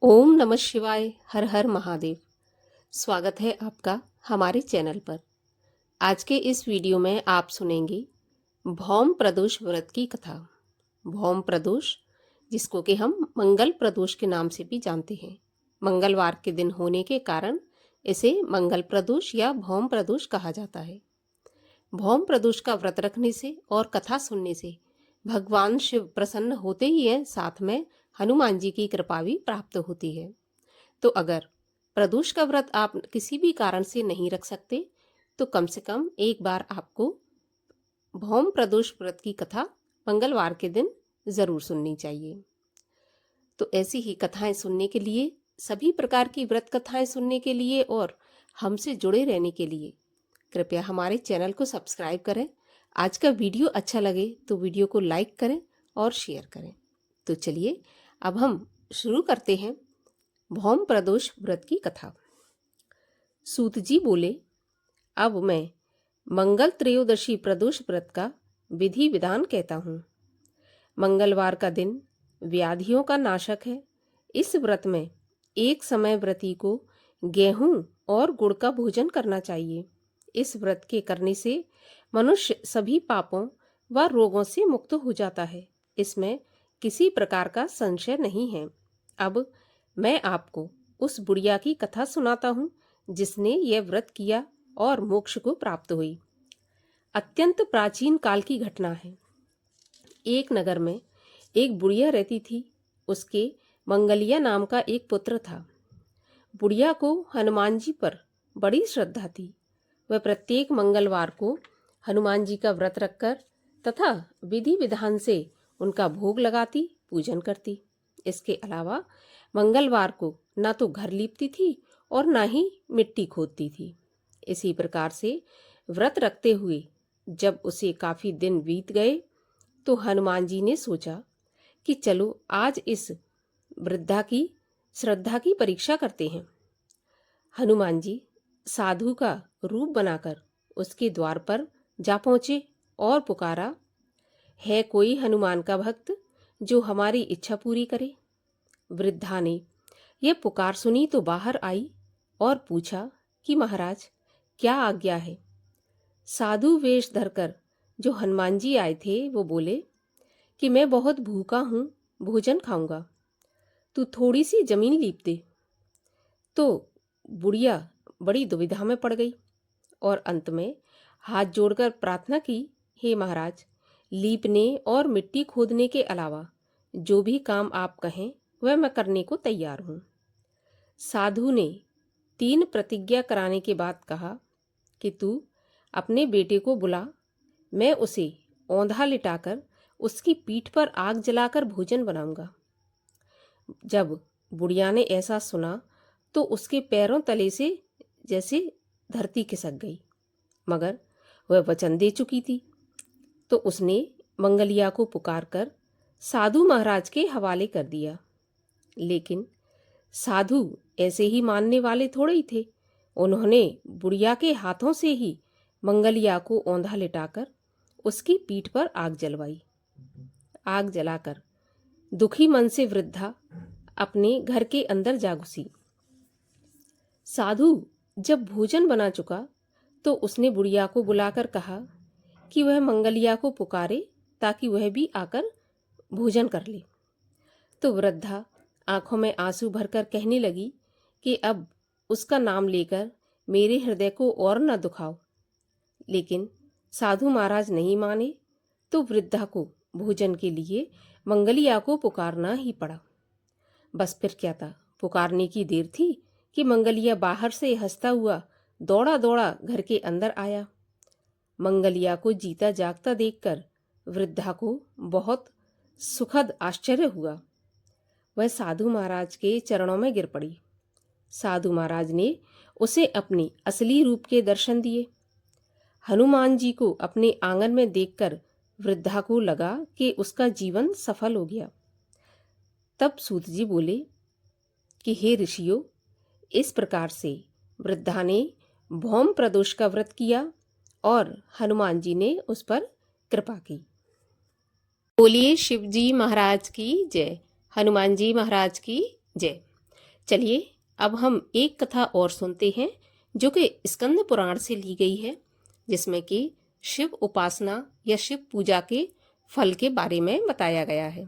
ओम नमः शिवाय। हर हर महादेव। स्वागत है आपका हमारे चैनल पर। आज के इस वीडियो में आप सुनेंगे भौम प्रदोष व्रत की कथा। भौम प्रदोष, जिसको कि हम मंगल प्रदोष के नाम से भी जानते हैं, मंगलवार के दिन होने के कारण इसे मंगल प्रदोष या भौम प्रदोष कहा जाता है। भौम प्रदोष का व्रत रखने से और कथा सुनने से भगवान शिव प्रसन्न होते ही है, साथ में हनुमान जी की कृपा भी प्राप्त होती है। तो अगर प्रदोष का व्रत आप किसी भी कारण से नहीं रख सकते तो कम से कम एक बार आपको भौम प्रदोष व्रत की कथा मंगलवार के दिन जरूर सुननी चाहिए। तो ऐसी ही कथाएं सुनने के लिए, सभी प्रकार की व्रत कथाएं सुनने के लिए और हमसे जुड़े रहने के लिए कृपया हमारे चैनल को सब्सक्राइब करें। आज का वीडियो अच्छा लगे तो वीडियो को लाइक करें और शेयर करें। तो चलिए अब हम शुरू करते हैं भौम प्रदोष व्रत की कथा। सूत जी बोले, अब मैं मंगल त्रयोदशी प्रदोष व्रत का विधि विधान कहता हूँ। मंगलवार का दिन व्याधियों का नाशक है। इस व्रत में एक समय व्रती को गेहूं और गुड़ का भोजन करना चाहिए। इस व्रत के करने से मनुष्य सभी पापों व रोगों से मुक्त हो जाता है। इसमें किसी प्रकार का संशय नहीं है। अब मैं आपको उस बुढ़िया की कथा सुनाता हूँ जिसने यह व्रत किया और मोक्ष को प्राप्त हुई। अत्यंत प्राचीन काल की घटना है। एक नगर में एक बुढ़िया रहती थी। उसके मंगलिया नाम का एक पुत्र था। बुढ़िया को हनुमान जी पर बड़ी श्रद्धा थी। वह प्रत्येक मंगलवार को हनुमान जी का व्रत रखकर तथा विधि विधान से उनका भोग लगाती, पूजन करती। इसके अलावा मंगलवार को ना तो घर लीपती थी और ना ही मिट्टी खोदती थी। इसी प्रकार से व्रत रखते हुए जब उसे काफी दिन बीत गए तो हनुमान जी ने सोचा कि चलो आज इस वृद्धा की श्रद्धा की परीक्षा करते हैं। हनुमान जी साधु का रूप बनाकर उसके द्वार पर जा पहुंचे और पुकारा, है कोई हनुमान का भक्त जो हमारी इच्छा पूरी करे? वृद्धा ने यह पुकार सुनी तो बाहर आई और पूछा कि महाराज, क्या आज्ञा है? साधु वेश धरकर जो हनुमान जी आए थे वो बोले कि मैं बहुत भूखा हूँ, भोजन खाऊंगा, तू थोड़ी सी जमीन लीप दे। तो बुढ़िया बड़ी दुविधा में पड़ गई और अंत में हाथ जोड़कर प्रार्थना की, हे महाराज, लीपने और मिट्टी खोदने के अलावा जो भी काम आप कहें वह मैं करने को तैयार हूँ। साधु ने 3 प्रतिज्ञा कराने के बाद कहा कि तू अपने बेटे को बुला, मैं उसे औंधा लिटाकर उसकी पीठ पर आग जलाकर भोजन बनाऊंगा। जब बुढ़िया ने ऐसा सुना तो उसके पैरों तले से जैसे धरती खिसक गई, मगर वह वचन दे चुकी थी। तो उसने मंगलिया को पुकारकर साधु महाराज के हवाले कर दिया। लेकिन साधु ऐसे ही मानने वाले थोड़े ही थे। उन्होंने बुढ़िया के हाथों से ही मंगलिया को औंधा लिटाकर उसकी पीठ पर आग जलवाई। आग जलाकर दुखी मन से वृद्धा अपने घर के अंदर जा घुसी। साधु जब भोजन बना चुका तो उसने बुढ़िया को बुलाकर कहा कि वह मंगलिया को पुकारे ताकि वह भी आकर भोजन कर ले। तो वृद्धा आंखों में आंसू भरकर कहने लगी कि अब उसका नाम लेकर मेरे हृदय को और न दुखाओ। लेकिन साधु महाराज नहीं माने तो वृद्धा को भोजन के लिए मंगलिया को पुकारना ही पड़ा। बस फिर क्या था, पुकारने की देर थी कि मंगलिया बाहर से हंसता हुआ दौड़ा दौड़ा घर के अंदर आया। मंगलिया को जीता जागता देखकर वृद्धा को बहुत सुखद आश्चर्य हुआ। वह साधु महाराज के चरणों में गिर पड़ी। साधु महाराज ने उसे अपने असली रूप के दर्शन दिए। हनुमान जी को अपने आंगन में देखकर वृद्धा को लगा कि उसका जीवन सफल हो गया। तब सूत जी बोले कि हे ऋषियों, इस प्रकार से वृद्धा ने भौम प्रदोष का व्रत किया और हनुमान जी ने उस पर कृपा की। बोलिए शिव जी महाराज की जय, हनुमान जी महाराज की जय। चलिए अब हम एक कथा और सुनते हैं जो कि स्कंद पुराण से ली गई है, जिसमें कि शिव उपासना या शिव पूजा के फल के बारे में बताया गया है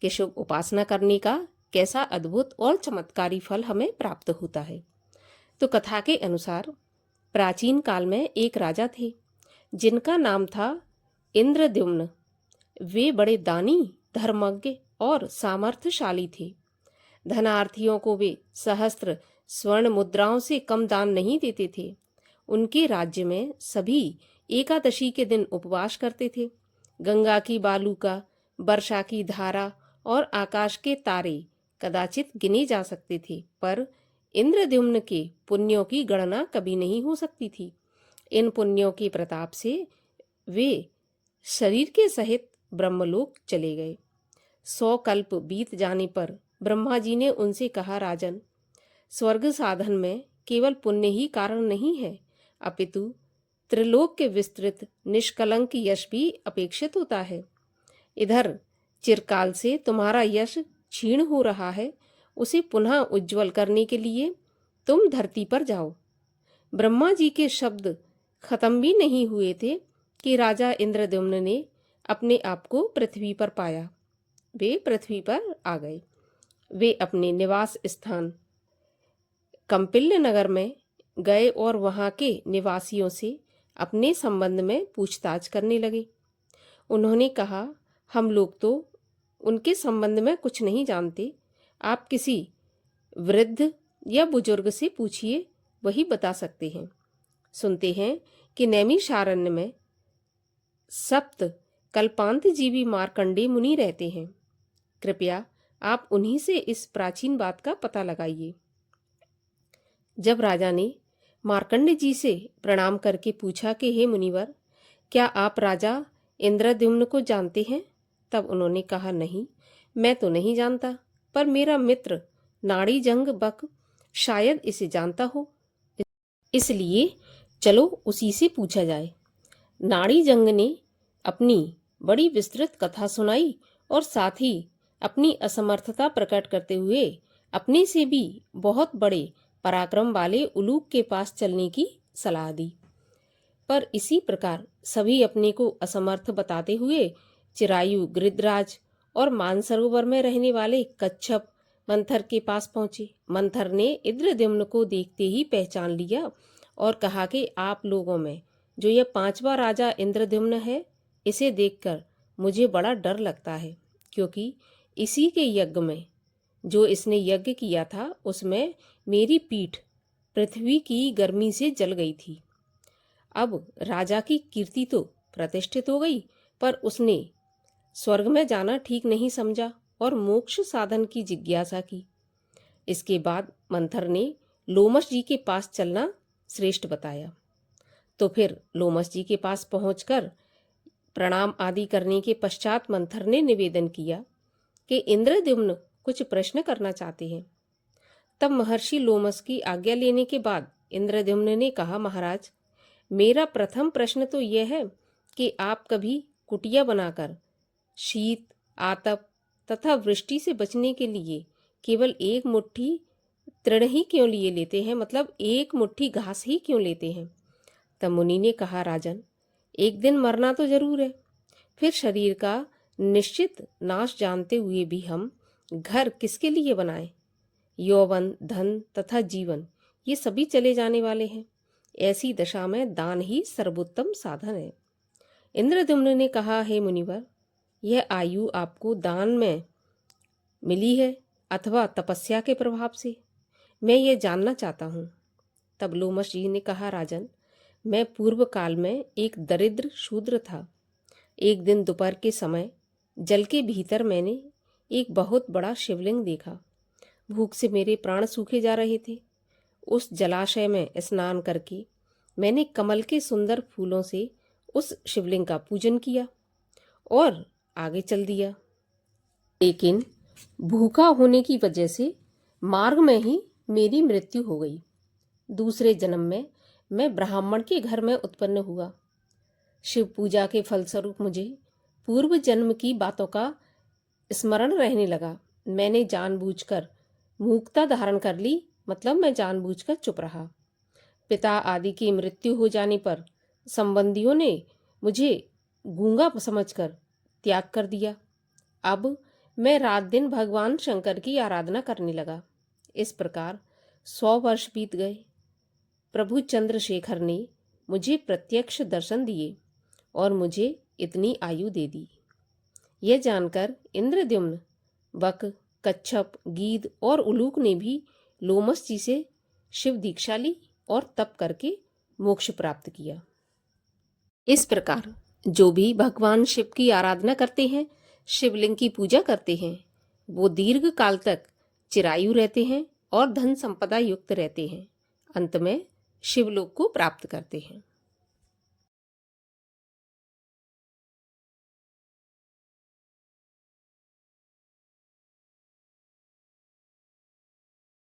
कि शिव उपासना करने का कैसा अद्भुत और चमत्कारी फल हमें प्राप्त होता है। तो कथा के अनुसार प्राचीन काल में एक राजा थे जिनका नाम था इंद्रद्युम्न। वे बड़े दानी, धर्मज्ञ और सामर्थ्यशाली थे। धनार्थियों को वे सहस्त्र स्वर्ण मुद्राओं से कम दान नहीं देते थे। उनके राज्य में सभी एकादशी के दिन उपवास करते थे। गंगा की बालूका, वर्षा की धारा और आकाश के तारे कदाचित गिने जा सकते थे, पर इंद्रद्युम्न के पुण्यों की गणना कभी नहीं हो सकती थी। इन पुण्यों के प्रताप से वे शरीर के सहित ब्रह्मलोक चले गए। 100 कल्प बीत जाने पर ब्रह्मा जी ने उनसे कहा, राजन, स्वर्ग साधन में केवल पुण्य ही कारण नहीं है, अपितु त्रिलोक के विस्तृत निष्कलंक यश भी अपेक्षित होता है। इधर चिरकाल से तुम्हारा यश क्षीण हो रहा है, उसे पुनः उज्जवल करने के लिए तुम धरती पर जाओ। ब्रह्मा जी के शब्द खत्म भी नहीं हुए थे कि राजा इंद्रद्युम्न ने अपने आप को पृथ्वी पर पाया। वे पृथ्वी पर आ गए। वे अपने निवास स्थान कंपिल्य नगर में गए और वहां के निवासियों से अपने संबंध में पूछताछ करने लगे। उन्होंने कहा, हम लोग तो उनके संबंध में कुछ नहीं जानते। आप किसी वृद्ध या बुजुर्ग से पूछिए, वही बता सकते हैं। सुनते हैं कि नैमिषारण्य में सप्त कल्पांत जीवी मार्कंडेय मुनि रहते हैं। कृपया आप उन्हीं से इस प्राचीन बात का पता लगाइए। जब राजा ने मार्कंडेय जी से प्रणाम करके पूछा कि हे मुनिवर, क्या आप राजा इंद्रद्युम्न को जानते हैं? तब उन्होंने कहा, नहीं, मैं तो नहीं जानता, पर मेरा मित्र नाड़ी जंग बक शायद इसे जानता हो, इसलिए चलो उसी से पूछा जाए। नाड़ी जंग ने अपनी बड़ी विस्तृत कथा सुनाई और साथ ही अपनी असमर्थता प्रकट करते हुए अपने से भी बहुत बड़े पराक्रम वाले उलूक के पास चलने की सलाह दी। पर इसी प्रकार सभी अपने को असमर्थ बताते हुए चिरायु, गृध्रराज और मानसरोवर में रहने वाले कच्छप मंथर के पास पहुंचे। मंथर ने इंद्रद्युम्न को देखते ही पहचान लिया और कहा कि आप लोगों में जो यह 5वां राजा इंद्रद्युम्न है, इसे देखकर मुझे बड़ा डर लगता है, क्योंकि इसी के यज्ञ में जो इसने यज्ञ किया था उसमें मेरी पीठ पृथ्वी की गर्मी से जल गई थी। अब राजा की कीर्ति तो प्रतिष्ठित हो गई, पर उसने स्वर्ग में जाना ठीक नहीं समझा और मोक्ष साधन की जिज्ञासा की। इसके बाद मंथर ने लोमश जी के पास चलना श्रेष्ठ बताया। तो फिर लोमश जी के पास पहुंचकर प्रणाम आदि करने के पश्चात मंथर ने निवेदन किया कि इंद्रद्युम्न कुछ प्रश्न करना चाहते हैं। तब महर्षि लोमश की आज्ञा लेने के बाद इंद्रद्युम्न ने कहा, महाराज, मेरा प्रथम प्रश्न तो यह है कि आप कभी कुटिया बनाकर शीत, आतप तथा वृष्टि से बचने के लिए केवल एक मुट्ठी तृण ही क्यों लिए लेते हैं, मतलब एक मुट्ठी घास ही क्यों लेते हैं? तब मुनि ने कहा, राजन, एक दिन मरना तो जरूर है, फिर शरीर का निश्चित नाश जानते हुए भी हम घर किसके लिए बनाएं? यौवन, धन तथा जीवन ये सभी चले जाने वाले हैं। ऐसी दशा में दान ही सर्वोत्तम साधन है। इंद्रद्युम्न ने कहा, हे मुनिवर, यह आयु आपको दान में मिली है अथवा तपस्या के प्रभाव से? मैं ये जानना चाहता हूँ। तब लोमश जी ने कहा, राजन, मैं पूर्व काल में एक दरिद्र शूद्र था। एक दिन दोपहर के समय जल के भीतर मैंने एक बहुत बड़ा शिवलिंग देखा। भूख से मेरे प्राण सूखे जा रहे थे। उस जलाशय में स्नान करके मैंने कमल के सुंदर फूलों से उस शिवलिंग का पूजन किया और आगे चल दिया। लेकिन भूखा होने की वजह से मार्ग में ही मेरी मृत्यु हो गई। दूसरे जन्म में मैं ब्राह्मण के घर में उत्पन्न हुआ। शिव पूजा के फलस्वरूप मुझे पूर्व जन्म की बातों का स्मरण रहने लगा। मैंने जानबूझकर मूकता धारण कर ली, मतलब मैं जानबूझकर चुप रहा। पिता आदि की मृत्यु हो जाने पर संबंधियों ने मुझे गूंगा समझकर त्याग कर दिया। अब मैं रात दिन भगवान शंकर की आराधना करने लगा। इस प्रकार 100 वर्ष बीत गए। प्रभु चंद्रशेखर ने मुझे प्रत्यक्ष दर्शन दिए और मुझे इतनी आयु दे दी। यह जानकर इंद्रद्युम्न, बक, कच्छप, गीध और उलूक ने भी लोमस जी से शिव दीक्षा ली और तप करके मोक्ष प्राप्त किया। इस प्रकार जो भी भगवान शिव की आराधना करते हैं, शिवलिंग की पूजा करते हैं, वो दीर्घ काल तक चिरायु रहते हैं और धन संपदा युक्त रहते हैं। अंत में शिवलोक को प्राप्त करते हैं।